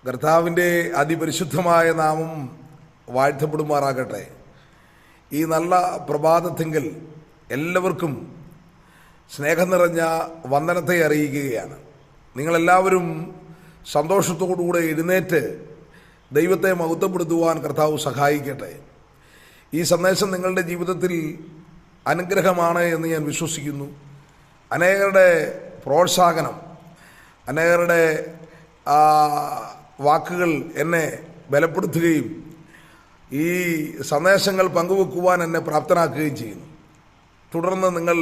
കർത്താവിൻ്റെ അതിപരിശുദ്ധമായ നാമം വാഴ്ത്തപ്പെടുമാറാകട്ടെ. ഈ നല്ല പ്രഭാതത്തിങ്കൽ എല്ലാവർക്കും സ്നേഹം നിറഞ്ഞ വന്ദനത്തെ അറിയിക്കുകയാണ്. നിങ്ങളെല്ലാവരും സന്തോഷത്തോടുകൂടെ എഴുന്നേറ്റ് ദൈവത്തെ മഹത്വപ്പെടുത്തുവാൻ കർത്താവ് സഹായിക്കട്ടെ. ഈ സന്ദേശം നിങ്ങളുടെ ജീവിതത്തിൽ അനുഗ്രഹമാണ് എന്ന് ഞാൻ വിശ്വസിക്കുന്നു. അനേകരുടെ പ്രോത്സാഹനം, അനേകരുടെ വാക്കുകൾ എന്നെ ബലപ്പെടുത്തുകയും ഈ സന്ദേശങ്ങൾ പങ്കുവെക്കുവാൻ എന്നെ പ്രാപ്തനാക്കുകയും ചെയ്യുന്നു. തുടർന്ന് നിങ്ങൾ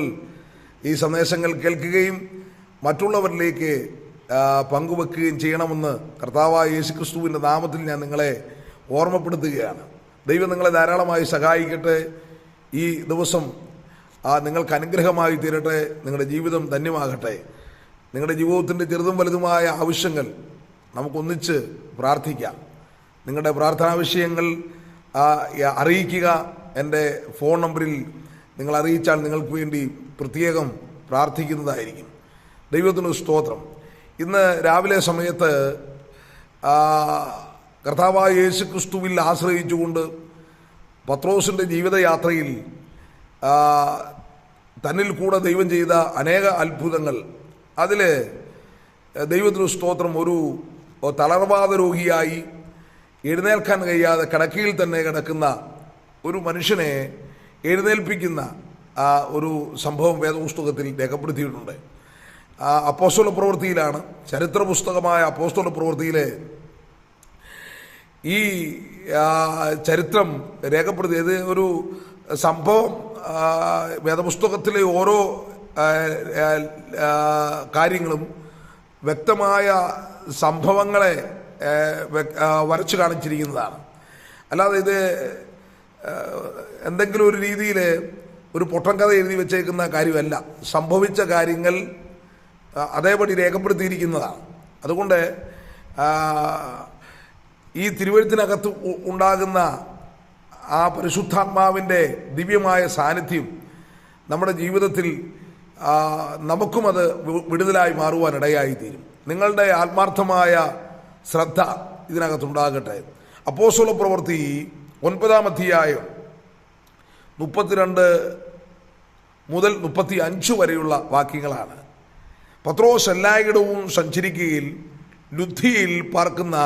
ഈ സന്ദേശങ്ങൾ കേൾക്കുകയും മറ്റുള്ളവരിലേക്ക് പങ്കുവെക്കുകയും ചെയ്യണമെന്ന് കർത്താവായ യേശുക്രിസ്തുവിൻ്റെ നാമത്തിൽ ഞാൻ നിങ്ങളെ ഓർമ്മപ്പെടുത്തുകയാണ്. ദൈവം നിങ്ങളെ ധാരാളമായി സഹായിക്കട്ടെ. ഈ ദിവസം നിങ്ങൾക്ക് അനുഗ്രഹമായി തീരട്ടെ. നിങ്ങളുടെ ജീവിതം ധന്യമാകട്ടെ. നിങ്ങളുടെ ജീവിതത്തിൻ്റെ ചെറുതും വലുതുമായ ആവശ്യങ്ങൾ നമുക്കൊന്നിച്ച് പ്രാർത്ഥിക്കാം. നിങ്ങളുടെ പ്രാർത്ഥനാ വിഷയങ്ങൾ അറിയിക്കുക. എൻ്റെ ഫോൺ നമ്പറിൽ നിങ്ങൾ അറിയിച്ചാൽ നിങ്ങൾക്ക് വേണ്ടി പ്രത്യേകം പ്രാർത്ഥിക്കുന്നതായിരിക്കും. ദൈവത്തിന് സ്തോത്രം. ഇന്ന് രാവിലെ സമയത്ത് കർത്താവായ യേശുക്രിസ്തുവിൽ ആശ്രയിച്ചുകൊണ്ട് പത്രോസിൻ്റെ ജീവിതയാത്രയിൽ തന്നിൽ കൂടെ ദൈവം ചെയ്ത അനേക അത്ഭുതങ്ങൾ, അതിൽ ദൈവത്തിന് സ്തോത്രം, ഒരു തളർവാദ രോഗിയായി എഴുന്നേൽക്കാൻ കഴിയാതെ കിടക്കയിൽ തന്നെ കിടക്കുന്ന ഒരു മനുഷ്യനെ എഴുന്നേൽപ്പിക്കുന്ന ഒരു സംഭവം വേദപുസ്തകത്തിൽ രേഖപ്പെടുത്തിയിട്ടുണ്ട്. അപ്പോസ്തല പ്രവൃത്തിയിലാണ്, ചരിത്ര പുസ്തകമായ അപ്പോസ്തല പ്രവൃത്തിയിലെ ഈ ചരിത്രം രേഖപ്പെടുത്തിയത് ഒരു സംഭവം. വേദപുസ്തകത്തിലെ ഓരോ കാര്യങ്ങളും വ്യക്തമായ സംഭവങ്ങളെ വരച്ചു കാണിച്ചിരിക്കുന്നതാണ്. അല്ലാതെ ഇത് എന്തെങ്കിലും ഒരു രീതിയിൽ ഒരു പൊട്ടൻകഥ എഴുതി വെച്ചേക്കുന്ന കാര്യമല്ല. സംഭവിച്ച കാര്യങ്ങൾ അതേപടി രേഖപ്പെടുത്തിയിരിക്കുന്നതാണ്. അതുകൊണ്ട് ഈ തിരുവെഴുത്തിനകത്ത് ഉണ്ടാകുന്ന ആ പരിശുദ്ധാത്മാവിൻ്റെ ദിവ്യമായ സാന്നിധ്യം നമ്മുടെ ജീവിതത്തിൽ നമുക്കും അത് വിടുതലായി മാറുവാൻ ഇടയായിത്തീരും. നിങ്ങളുടെ ആത്മാർത്ഥമായ ശ്രദ്ധ ഇതിനകത്തുണ്ടാകട്ടെ. അപ്പോസ്തല പ്രവൃത്തി 9-ാം അധ്യായം 32 മുതൽ 35 വരെയുള്ള വാക്യങ്ങളാണ്. പത്രോസ് എല്ലായിടവും സഞ്ചരിക്കുകയിൽ ലുദ്ധിയിൽ പാർക്കുന്ന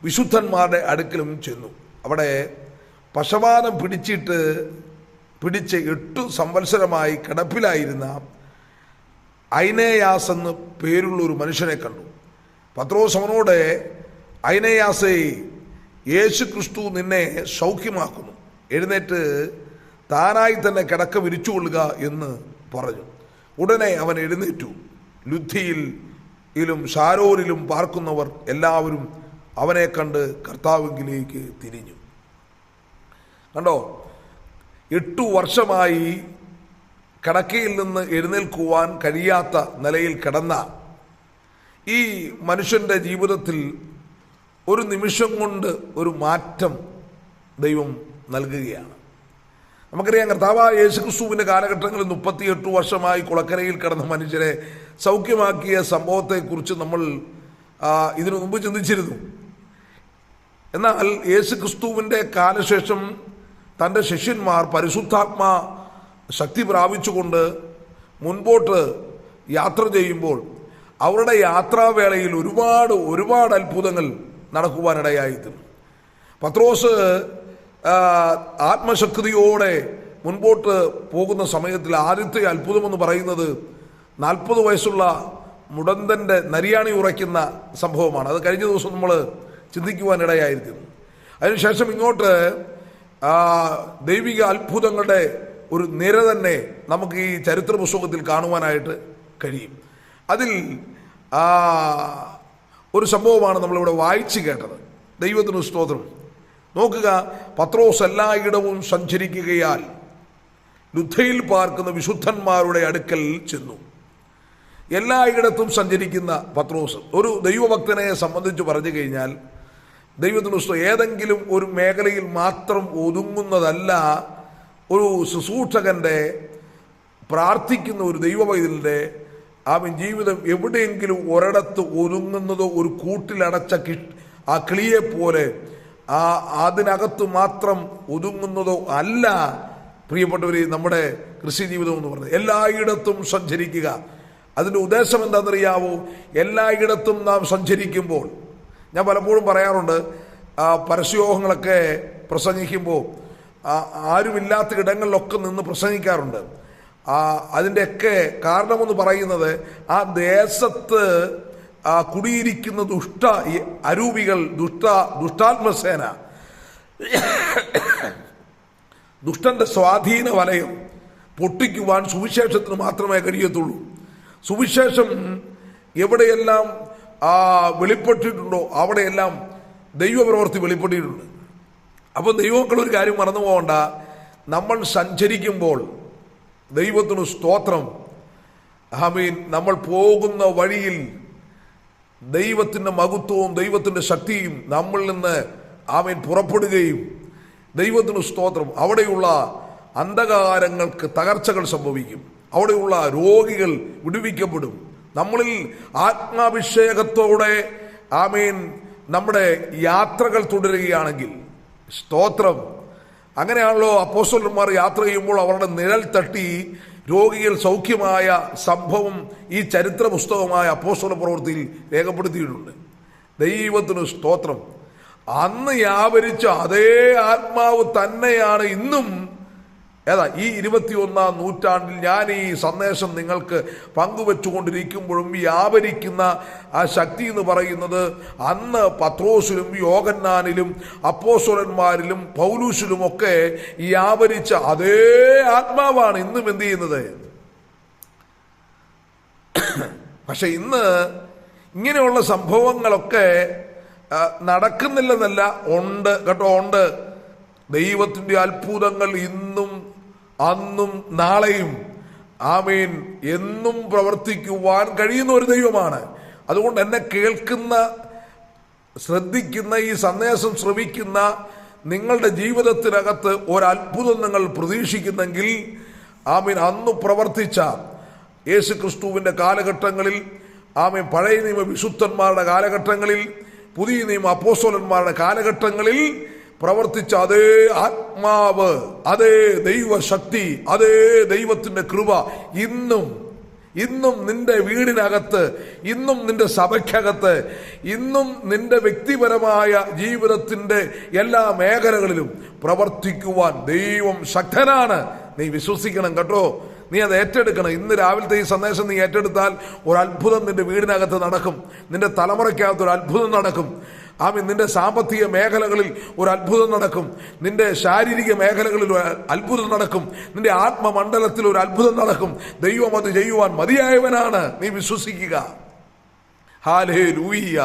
വിശുദ്ധന്മാരുടെ അടുക്കലും ചെന്നു. അവിടെ പക്ഷവാതം പിടിച്ച് 8 സംവത്സരമായി കിടപ്പിലായിരുന്ന ഐനേയാസ് എന്ന് പേരുള്ള ഒരു മനുഷ്യനെ കണ്ടു. പത്രോസ് അവനോട്, ഐനേയാസേ, യേശു ക്രിസ്തു നിന്നെ സൗഖ്യമാക്കുന്നു, എഴുന്നേറ്റ് താനായി തന്നെ കിടക്ക വിരിച്ചുകൊള്ളുക എന്ന് പറഞ്ഞു. ഉടനെ അവൻ എഴുന്നേറ്റു. ലുദ്ധിയിലും ഷാരോനിലും പാർക്കുന്നവർ എല്ലാവരും അവനെ കണ്ട് കർത്താവിലേക്ക് തിരിഞ്ഞു. കണ്ടോ, 8 വർഷമായി കിടക്കയിൽ നിന്ന് എഴുന്നേൽക്കുവാൻ കഴിയാത്ത നിലയിൽ കിടന്ന ഈ മനുഷ്യൻ്റെ ജീവിതത്തിൽ ഒരു നിമിഷം കൊണ്ട് ഒരു മാറ്റം ദൈവം നൽകുകയാണ്. നമുക്കറിയാം, കർത്താവായ യേശുക്രിസ്തുവിൻ്റെ കാലഘട്ടങ്ങളിൽ 38 വർഷമായി കുളക്കരയിൽ കിടന്ന മനുഷ്യരെ സൗഖ്യമാക്കിയ സംഭവത്തെക്കുറിച്ച് നമ്മൾ ഇതിനു മുമ്പ് ചിന്തിച്ചിരുന്നു. എന്നാൽ യേശുക്രിസ്തുവിൻ്റെ കാലശേഷം തൻ്റെ ശിഷ്യന്മാർ പരിശുദ്ധാത്മാ ശക്തി പ്രാപിച്ചുകൊണ്ട് മുൻപോട്ട് യാത്ര ചെയ്യുമ്പോൾ അവരുടെ യാത്രാവേളയിൽ ഒരുപാട് അത്ഭുതങ്ങൾ നടക്കുവാനിടയായിത്തീർന്നു. പത്രോസ് ആത്മശക്തിയോടെ മുൻപോട്ട് പോകുന്ന സമയത്തിൽ ആദ്യത്തെ അത്ഭുതമെന്ന് പറയുന്നത് 40 വയസ്സുള്ള മുടന്തൻ്റെ നരിയാണി ഉറയ്ക്കുന്ന സംഭവമാണ്. അത് കഴിഞ്ഞ ദിവസം നമ്മൾ ചിന്തിക്കുവാനിടയായിരുന്നു. അതിനുശേഷം ഇങ്ങോട്ട് ദൈവിക അത്ഭുതങ്ങളുടെ ഒരു നിര തന്നെ നമുക്ക് ഈ ചരിത്ര പുസ്തകത്തിൽ കാണുവാനായിട്ട് കഴിയും. അതിൽ ഒരു സംഭവമാണ് നമ്മളിവിടെ വായിച്ചു കേട്ടത്. ദൈവത്തിന് സ്തോത്രം. നോക്കുക, പത്രോസ് എല്ലായിടവും സഞ്ചരിക്കുകയാൽ ലുദ്ധിയിൽ പാർക്കുന്ന വിശുദ്ധന്മാരുടെ അടുക്കൽ ചെന്നു. എല്ലായിടത്തും സഞ്ചരിക്കുന്ന പത്രോസ് ഒരു ദൈവഭക്തനെ സംബന്ധിച്ച് പറഞ്ഞു കഴിഞ്ഞാൽ, ദൈവത്തിന് സ്തോത്രം, ഏതെങ്കിലും ഒരു മേഖലയിൽ മാത്രം ഒതുങ്ങുന്നതല്ല ഒരു ശുശ്രൂഷകൻ്റെ, പ്രാർത്ഥിക്കുന്ന ഒരു ദൈവവൈദ്യൻ്റെ അവൻ ജീവിതം എവിടെയെങ്കിലും ഒരിടത്ത് ഒതുങ്ങുന്നതോ ഒരു കൂട്ടിലടച്ച ആ കിളിയെപ്പോലെ അതിനകത്ത് മാത്രം ഒതുങ്ങുന്നതോ അല്ല പ്രിയപ്പെട്ടവർ നമ്മുടെ കൃഷി ജീവിതം എന്ന് പറയുന്നത്. എല്ലായിടത്തും സഞ്ചരിക്കുക. അതിൻ്റെ ഉദ്ദേശം എന്താണെന്നറിയാവോ? എല്ലായിടത്തും നാം സഞ്ചരിക്കുമ്പോൾ, ഞാൻ പലപ്പോഴും പറയാറുണ്ട്, പരസ്യയോഗങ്ങളൊക്കെ പ്രസംഗിക്കുമ്പോൾ ആരുമില്ലാത്ത ഇടങ്ങളിലൊക്കെ നിന്ന് പ്രസംഗിക്കാറുണ്ട്. അതിൻ്റെയൊക്കെ കാരണമെന്ന് പറയുന്നത് ആ ദേശത്ത് കുടിയിരിക്കുന്ന അരൂപികൾ, ദുഷ്ടാത്മസേന, ദുഷ്ടന്റെ സ്വാധീന വലയം പൊട്ടിക്കുവാൻ സുവിശേഷത്തിന് മാത്രമേ കഴിയത്തുള്ളൂ. സുവിശേഷം എവിടെയെല്ലാം വെളിപ്പെട്ടിട്ടുണ്ടോ അവിടെയെല്ലാം ദൈവപ്രവൃത്തി വെളിപ്പെട്ടിട്ടുണ്ട്. അപ്പോൾ ദൈവമക്കളൊരു കാര്യം മറന്നു പോകണ്ട, നമ്മൾ സഞ്ചരിക്കുമ്പോൾ ദൈവത്തിന് സ്തോത്രം, ആമീൻ, നമ്മൾ പോകുന്ന വഴിയിൽ ദൈവത്തിൻ്റെ മഹത്വവും ദൈവത്തിൻ്റെ ശക്തിയും നമ്മളിൽ നിന്ന് ആമീൻ പുറപ്പെടുകയും, ദൈവത്തിന് സ്തോത്രം, അവിടെയുള്ള അന്ധകാരങ്ങൾക്ക് തകർച്ചകൾ സംഭവിക്കും, അവിടെയുള്ള രോഗികൾ വിടുവിക്കപ്പെടും. നമ്മളിൽ ആത്മാഭിഷേകത്തോടെ ആമീൻ നമ്മുടെ യാത്രകൾ തുടരുകയാണെങ്കിൽ, സ്തോത്രം, അങ്ങനെയാണല്ലോ അപ്പോസ്തലന്മാർ യാത്ര ചെയ്യുമ്പോൾ അവരുടെ നിഴൽ തട്ടി രോഗികൾ സൗഖ്യമായ സംഭവം ഈ ചരിത്ര പുസ്തകമായ അപ്പോസ്തല പ്രവൃത്തിയിൽ രേഖപ്പെടുത്തിയിട്ടുണ്ട്. ദൈവത്തിന് സ്തോത്രം. അന്ന് വ്യാപരിച്ച അതേ ആത്മാവ് തന്നെയാണ് ഇന്നും ഈ 21-ാം നൂറ്റാണ്ടിൽ ഞാൻ ഈ സന്ദേശം നിങ്ങൾക്ക് പങ്കുവെച്ചുകൊണ്ടിരിക്കുമ്പോഴും വ്യാപരിക്കുന്ന ആ ശക്തി എന്ന് പറയുന്നത് അന്ന് പത്രോസിലും യോഹന്നാനിലും അപ്പോസ്തലന്മാരിലും പൗലൂസിലുമൊക്കെ വ്യാപരിച്ച അതേ ആത്മാവാണ് ഇന്നും എന്ത് ചെയ്യുന്നത്. പക്ഷെ ഇന്ന് ഇങ്ങനെയുള്ള സംഭവങ്ങളൊക്കെ നടക്കുന്നില്ലെന്നല്ല, ഉണ്ട് കേട്ടോ, ഉണ്ട്. ദൈവത്തിൻ്റെ അത്ഭുതങ്ങൾ ഇന്നും അന്നും നാളെയും ആമീൻ എന്നും പ്രവർത്തിക്കുവാൻ കഴിയുന്ന ഒരു ദൈവമാണ്. അതുകൊണ്ട് എന്നെ കേൾക്കുന്ന, ശ്രദ്ധിക്കുന്ന, ഈ സന്ദേശം ശ്രവിക്കുന്ന നിങ്ങളുടെ ജീവിതത്തിനകത്ത് ഒരത്ഭുതം നിങ്ങൾ പ്രതീക്ഷിക്കുന്നെങ്കിൽ ആമീൻ അന്ന് പ്രവർത്തിച്ച യേശു ക്രിസ്തുവിൻ്റെ കാലഘട്ടങ്ങളിൽ, ആമീൻ പഴയ നിയമ വിശുദ്ധന്മാരുടെ കാലഘട്ടങ്ങളിൽ, പുതിയ നിയമ അപ്പോസ്തലന്മാരുടെ കാലഘട്ടങ്ങളിൽ പ്രവർത്തിച്ച അതേ ആത്മാവ്, അതേ ദൈവശക്തി, അതേ ദൈവത്തിൻ്റെ കൃപ ഇന്നും നിന്റെ വീടിനകത്ത്, ഇന്നും നിന്റെ സഭയ്ക്കകത്ത്, ഇന്നും നിന്റെ വ്യക്തിപരമായ ജീവിതത്തിൻ്റെ എല്ലാ മേഖലകളിലും പ്രവർത്തിക്കുവാൻ ദൈവം ശക്തനാണ്. നീ വിശ്വസിക്കണം കേട്ടോ, നീ അത് ഏറ്റെടുക്കണം. ഇന്ന് രാവിലത്തെ ഈ സന്ദേശം നീ ഏറ്റെടുത്താൽ ഒരു അത്ഭുതം നിന്റെ വീടിനകത്ത് നടക്കും, നിന്റെ തലമുറയ്ക്കകത്ത് ഒരു അത്ഭുതം നടക്കും. ആമീൻ. നിന്റെ സാമ്പത്തിക മേഖലകളിൽ ഒരു അത്ഭുതം നടക്കും, നിന്റെ ശാരീരിക മേഖലകളിൽ ഒരു അത്ഭുതം നടക്കും, നിന്റെ ആത്മമണ്ഡലത്തിൽ ഒരു അത്ഭുതം നടക്കും. ദൈവം അത് ചെയ്യുവാൻ മതിയായവനാണ്. നീ വിശ്വസിക്കുക. Hallelujah,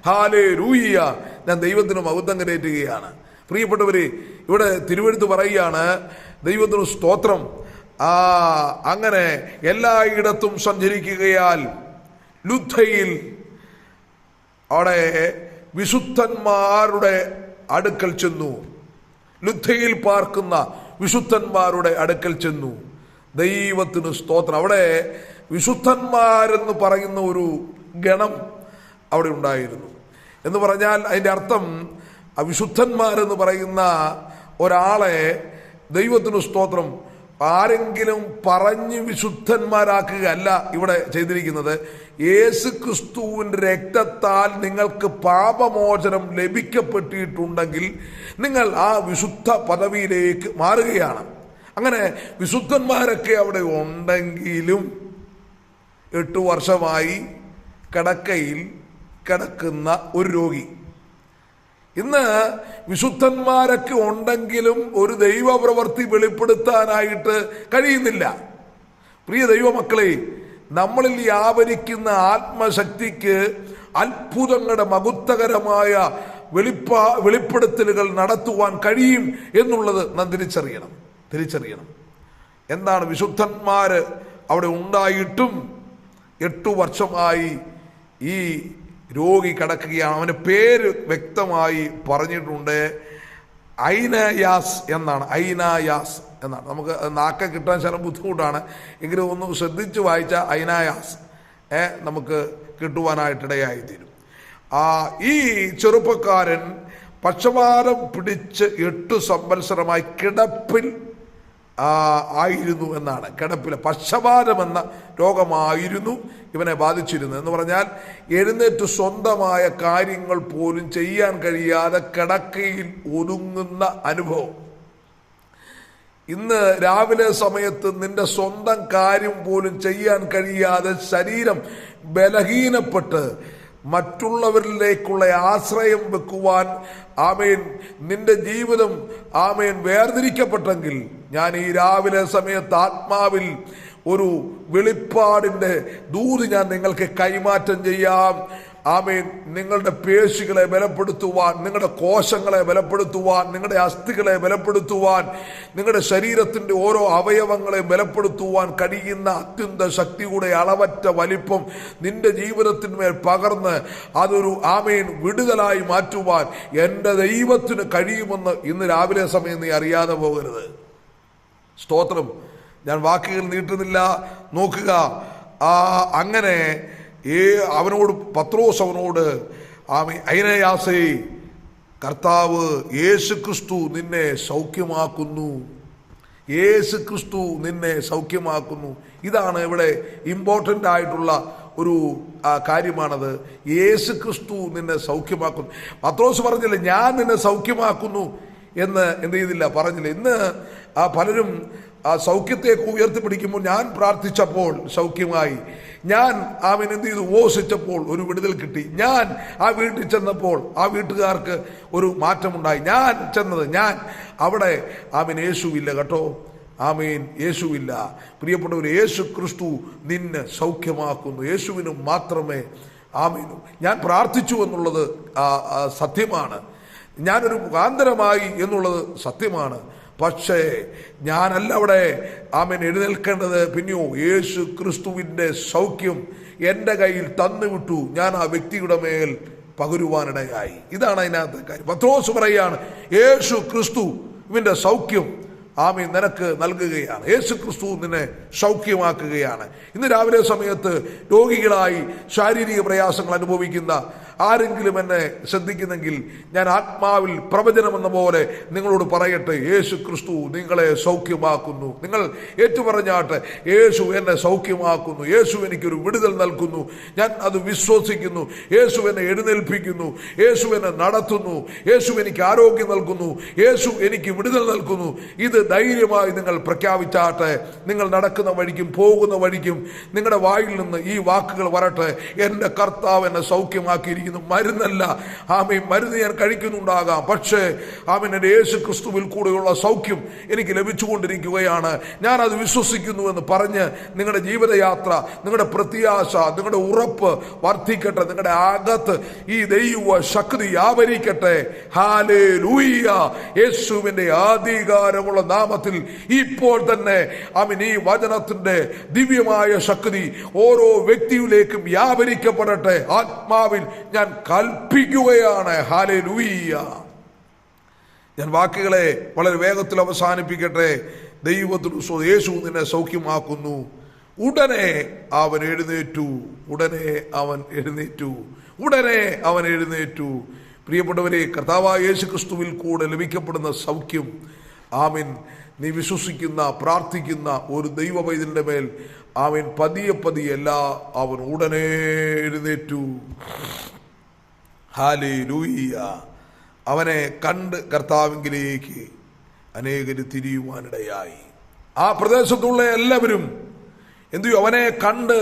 hallelujah. ഞാൻ ദൈവത്തിന് മഹത്വം കരേറ്റുകയാണ്. പ്രിയപ്പെട്ടവരെ, ഇവിടെ തിരുവെഴുത്ത് പറയുകയാണ്, ദൈവത്തിന് സ്തോത്രം, അങ്ങനെ എല്ലായിടത്തും സഞ്ചരിക്കുകയാൽ ലുദ്ദയിൽ അവിടെ വിശുദ്ധന്മാരുടെ അടുക്കൽ ചെന്നു. ലുദ്ദയിൽ പാർക്കുന്ന വിശുദ്ധന്മാരുടെ അടുക്കൽ ചെന്നു. ദൈവത്തിന് സ്തോത്രം. അവിടെ വിശുദ്ധന്മാരെന്ന് പറയുന്ന ഒരു ഗണം അവിടെ ഉണ്ടായിരുന്നു. എന്ന് പറഞ്ഞാൽ അതിൻ്റെ അർത്ഥം വിശുദ്ധന്മാരെന്ന് പറയുന്ന ഒരാളെ ദൈവത്തിന് സ്തോത്രം ആരെങ്കിലും പറഞ്ഞ് വിശുദ്ധന്മാരാക്കുക അല്ല ഇവിടെ ചെയ്തിരിക്കുന്നത്. യേശു ക്രിസ്തുവിൻ്റെ രക്തത്താൽ നിങ്ങൾക്ക് പാപമോചനം ലഭിക്കപ്പെട്ടിട്ടുണ്ടെങ്കിൽ നിങ്ങൾ ആ വിശുദ്ധ പദവിയിലേക്ക് മാറുകയാണ്. അങ്ങനെ വിശുദ്ധന്മാരൊക്കെ അവിടെ ഉണ്ടെങ്കിലും 8 വർഷമായി കിടക്കയിൽ കിടക്കുന്ന ഒരു രോഗി, ഇന്ന് വിശുദ്ധന്മാരൊക്കെ ഉണ്ടെങ്കിലും ഒരു ദൈവപ്രവൃത്തി വെളിപ്പെടുത്താനായിട്ട് കഴിയുന്നില്ല. പ്രിയ ദൈവമക്കളെ, നമ്മളിൽ വ്യാപരിക്കുന്ന ആത്മശക്തിക്ക് അത്ഭുതങ്ങളുടെ മഹത്വകരമായ വെളിപ്പെടുത്തലുകൾ നടത്തുവാൻ കഴിയും എന്നുള്ളത് നാം തിരിച്ചറിയണം. എന്താണ്, വിശുദ്ധന്മാർ അവിടെ ഉണ്ടായിട്ടും 8 വർഷമായി ഈ രോഗി കിടക്കുകയാണ്. അവൻ്റെ പേര് വ്യക്തമായി പറഞ്ഞിട്ടുണ്ട്, ഐനായാസ് എന്നാണ്. ഐനായാസ് എന്നാണ്. നമുക്ക് നാക്ക കിട്ടാൻ ശരം ബുദ്ധിമുട്ടാണ്, എങ്കിലും ഒന്ന് ശ്രദ്ധിച്ച് വായിച്ച ഐനായാസ് നമുക്ക് കിട്ടുവാനായിട്ടിടയായിത്തീരും. ഈ ചെറുപ്പക്കാരൻ പക്ഷപാതം പിടിച്ച് 8 സംവത്സരമായി കിടപ്പിൽ ആയിരുന്നു എന്നാണ്. കിടപ്പിൽ പക്ഷപാതം എന്ന രോഗമായിരുന്നു ഇവനെ ബാധിച്ചിരുന്നത്. എന്ന് പറഞ്ഞാൽ എഴുന്നേറ്റ് സ്വന്തമായ കാര്യങ്ങൾ പോലും ചെയ്യാൻ കഴിയാതെ കിടക്കയിൽ ഒതുങ്ങുന്ന അനുഭവം. ഇന്ന് രാവിലെ സമയത്ത് നിന്റെ സ്വന്തം കാര്യം പോലും ചെയ്യാൻ കഴിയാതെ ശരീരം ബലഹീനപ്പെട്ട് മറ്റുള്ളവരിലേക്കുള്ള ആശ്രയം വെക്കുവാൻ നിന്റെ ജീവിതം വേർതിരിക്കപ്പെട്ടെങ്കിൽ ഞാൻ ഈ രാവിലെ സമയത്ത് ആത്മാവിൽ ഒരു വെളിപ്പാടിന്റെ ദൂത് ഞാൻ നിങ്ങൾക്ക് കൈമാറ്റം ചെയ്യാം. നിങ്ങളുടെ പേശികളെ ബലപ്പെടുത്തുവാൻ, നിങ്ങളുടെ കോശങ്ങളെ ബലപ്പെടുത്തുവാൻ, നിങ്ങളുടെ അസ്ഥികളെ ബലപ്പെടുത്തുവാൻ, നിങ്ങളുടെ ശരീരത്തിന്റെ ഓരോ അവയവങ്ങളെ ബലപ്പെടുത്തുവാൻ കഴിയുന്ന അത്യന്ത ശക്തിയുടെ അളവറ്റ വലിപ്പം നിന്റെ ജീവിതത്തിന്മേൽ പകർന്ന് അതൊരു വിടുതലായി മാറ്റുവാൻ എൻ്റെ ദൈവത്തിന് കഴിയുമെന്ന് ഇന്ന് രാവിലെ സമയം നീ അറിയാതെ പോകരുത്. സ്തോത്രം. ഞാൻ വാക്കുകൾ നീട്ടുന്നില്ല. നോക്കുക, അങ്ങനെ അവനോട് പത്രോസ് അവനോട് ഐനയാസേ, കർത്താവ് യേശു ക്രിസ്തു നിന്നെ സൗഖ്യമാക്കുന്നു, യേശു ക്രിസ്തു നിന്നെ സൗഖ്യമാക്കുന്നു. ഇതാണ് ഇവിടെ ഇമ്പോർട്ടൻ്റ് ആയിട്ടുള്ള ഒരു കാര്യമാണത്. യേശു ക്രിസ്തു നിന്നെ സൗഖ്യമാക്കുന്നു. പത്രോസ് പറഞ്ഞില്ല ഞാൻ നിന്നെ സൗഖ്യമാക്കുന്നു എന്ന് എന്ത് ചെയ്തില്ല, പറഞ്ഞില്ല. ഇന്ന് പലരും സൗഖ്യത്തേക്ക് ഉയർത്തിപ്പിടിക്കുമ്പോൾ ഞാൻ പ്രാർത്ഥിച്ചപ്പോൾ സൗഖ്യമായി, ഞാൻ എന്ത് ചെയ്തു ഉപവസിച്ചപ്പോൾ ഒരു വിടുതൽ കിട്ടി, ഞാൻ ആ വീട്ടിൽ ചെന്നപ്പോൾ ആ വീട്ടുകാർക്ക് ഒരു മാറ്റമുണ്ടായി, ഞാൻ അവിടെ യേശുവില്ല കേട്ടോ. യേശുവില്ല. പ്രിയപ്പെട്ടവർ, യേശു ക്രിസ്തു നിന്നെ സൗഖ്യമാക്കുന്നു. യേശുവിനും മാത്രമേ ഞാൻ പ്രാർത്ഥിച്ചു എന്നുള്ളത് സത്യമാണ്, ഞാനൊരു മുഖാന്തരമായി എന്നുള്ളത് സത്യമാണ്. പക്ഷേ ഞാനല്ല അവിടെ എഴുന്നേൽക്കേണ്ടത്. പിന്നെയോ യേശു ക്രിസ്തുവിൻ്റെ സൗഖ്യം എൻ്റെ കയ്യിൽ തന്നുവിട്ടു, ഞാൻ ആ വ്യക്തിയുടെ മേൽ പകരുവാനിടയായി. ഇതാണ് അതിനകത്തെ കാര്യം. പത്രോസ് പറയാണ് യേശു ക്രിസ്തുവിൻ്റെ സൗഖ്യം നിനക്ക് നൽകുകയാണ്, യേശു ക്രിസ്തു നിന്നെ സൗഖ്യമാക്കുകയാണ്. ഇന്ന് രാവിലെ സമയത്ത് രോഗികളായി ശാരീരിക പ്രയാസങ്ങൾ അനുഭവിക്കുന്ന ആരെങ്കിലും എന്നെ ശ്രദ്ധിക്കുന്നെങ്കിൽ ഞാൻ ആത്മാവിൽ പ്രവചനമെന്ന പോലെ നിങ്ങളോട് പറയട്ടെ, യേശു ക്രിസ്തു നിങ്ങളെ സൗഖ്യമാക്കുന്നു. നിങ്ങൾ ഏറ്റുപറഞ്ഞാട്ടെ, യേശു എന്നെ സൗഖ്യമാക്കുന്നു, യേശു എനിക്കൊരു വിടുതൽ നൽകുന്നു, ഞാൻ അത് വിശ്വസിക്കുന്നു. യേശു എന്നെ എഴുന്നേൽപ്പിക്കുന്നു, യേശു എന്നെ നടത്തുന്നു, യേശു എനിക്ക് ആരോഗ്യം നൽകുന്നു, യേശു എനിക്ക് വിടുതൽ നൽകുന്നു. ഇത് ധൈര്യമായി നിങ്ങൾ പ്രഖ്യാപിച്ചാട്ടെ. നിങ്ങൾ നടക്കുന്ന വഴിക്കും പോകുന്ന വഴിക്കും നിങ്ങളുടെ വായിൽ നിന്ന് ഈ വാക്കുകൾ വരട്ടെ, എൻ്റെ കർത്താവ് എന്നെ സൗഖ്യമാക്കിയിരിക്കുന്നു. മരുന്നല്ല, മരുന്ന് ഞാൻ കഴിക്കുന്നുണ്ടാകാം, പക്ഷേ എൻ്റെ യേശു ക്രിസ്തുവിൽ കൂടെയുള്ള സൗഖ്യം എനിക്ക് ലഭിച്ചുകൊണ്ടിരിക്കുകയാണ്, ഞാൻ അത് വിശ്വസിക്കുന്നു എന്ന് പറഞ്ഞ് നിങ്ങളുടെ ജീവിതയാത്ര, നിങ്ങളുടെ പ്രത്യാശ, നിങ്ങളുടെ ഉറപ്പ് വർദ്ധിക്കട്ടെ. നിങ്ങളുടെ അകത്ത് ഈ ദൈവ ശക്തി ആവരിക്കട്ടെ. ഹല്ലേലൂയ. യേശുവിന്റെ അധികാരമുള്ള നാമത്തിൽ ഇപ്പോൾ തന്നെ ഈ വചനത്തിന്റെ ദിവ്യമായ ശക്തി ഓരോ വ്യക്തിയിലേക്കും വ്യാപരിക്കപ്പെടട്ടെ. ആത്മാവിൽ ഞാൻ കൽപ്പിക്കുകയാണ്. ഹല്ലേലൂയ. ഞാൻ വാക്കുകളെ വളരെ വേഗത്തിൽ അവസാനിപ്പിക്കട്ടെ. ദൈവത്തിന് യേശു നിന്നെ സൗഖ്യമാക്കുന്നു. ഉടനെ അവൻ എഴുന്നേറ്റു. പ്രിയപ്പെട്ടവരെ, കർത്താവായ യേശു ക്രിസ്തുവിൽ കൂടെ ലഭിക്കപ്പെടുന്ന സൗഖ്യം നീ വിശ്വസിക്കുന്ന പ്രാർത്ഥിക്കുന്ന ഒരു ദൈവ പൈതലിന്റെ മേൽ പതിയല്ല, അവൻ ഉടനെ എഴുന്നേറ്റു. ഹല്ലേലൂയ. അവനെ കണ്ട് കർത്താവിലേക്ക് അനേകര് തിരിയുവാനിടയായി. ആ പ്രദേശത്തുള്ള എല്ലാവരും എന്തു ചെയ്യും? അവനെ കണ്ട്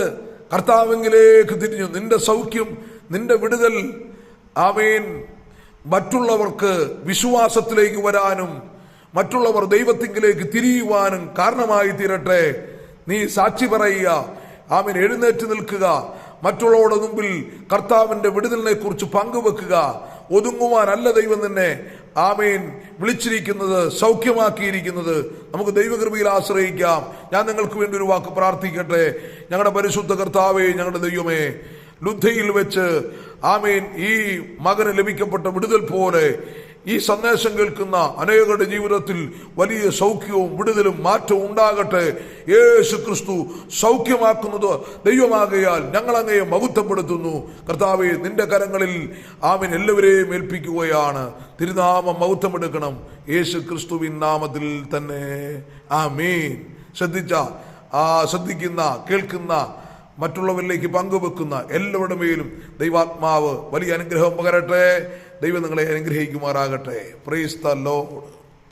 കർത്താവിലേക്ക് തിരിഞ്ഞു. നിന്റെ സൗഖ്യം, നിന്റെ വിടുതൽ മറ്റുള്ളവർക്ക് വിശ്വാസത്തിലേക്ക് വരാനും മറ്റുള്ളവർ ദൈവത്തിങ്കിലേക്ക് തിരിയുവാനും കാരണമായി തീരട്ടെ. നീ സാക്ഷി പറയുക, എഴുന്നേറ്റ് നിൽക്കുക, മറ്റുള്ളവരുടെ മുമ്പിൽ കർത്താവിന്റെ വിടുതലിനെ കുറിച്ച് പങ്കുവെക്കുക. ഒതുങ്ങുവാനല്ല ദൈവം നിന്നെ വിളിച്ചിരിക്കുന്നത്, സൗഖ്യമാക്കിയിരിക്കുന്നത്. നമുക്ക് ദൈവകൃപയിൽ ആശ്രയിക്കാം. ഞാൻ നിങ്ങൾക്ക് വേണ്ടി ഒരു വാക്ക് പ്രാർത്ഥിക്കട്ടെ. ഞങ്ങളുടെ പരിശുദ്ധ കർത്താവേ, ഞങ്ങളുടെ ദൈവമേ, ലുദ്ധയിൽ വെച്ച് ഈ മകന് ലഭിക്കപ്പെട്ട വിടുതൽ പോലെ ഈ സന്ദേശം കേൾക്കുന്ന അനേകരുടെ ജീവിതത്തിൽ വലിയ സൗഖ്യവും വിടുതലും മാറ്റവും ഉണ്ടാകട്ടെ. യേശു ക്രിസ്തു സൗഖ്യമാക്കുന്നത് ദൈവമാകയാൽ ഞങ്ങൾ അങ്ങയെ മഹത്വപ്പെടുത്തുന്നു. കർത്താവേ, നിന്റെ കരങ്ങളിൽ ആമേൻ എല്ലാവരെയും ഏൽപ്പിക്കുകയാണ്. തിരുനാമം മഹത്വമെടുക്കണം യേശു ക്രിസ്തുവിൻ നാമത്തിൽ തന്നെ. ആമേൻ. ശ്രദ്ധിക്കുന്ന കേൾക്കുന്ന മറ്റുള്ളവരിലേക്ക് പങ്കുവെക്കുന്ന എല്ലാവരുടെ മേലും ദൈവാത്മാവ് വലിയ അനുഗ്രഹം പകരട്ടെ. ദൈവം നിങ്ങളെ അനുഗ്രഹിക്കുമാറാകട്ടെ. Praise the Lord.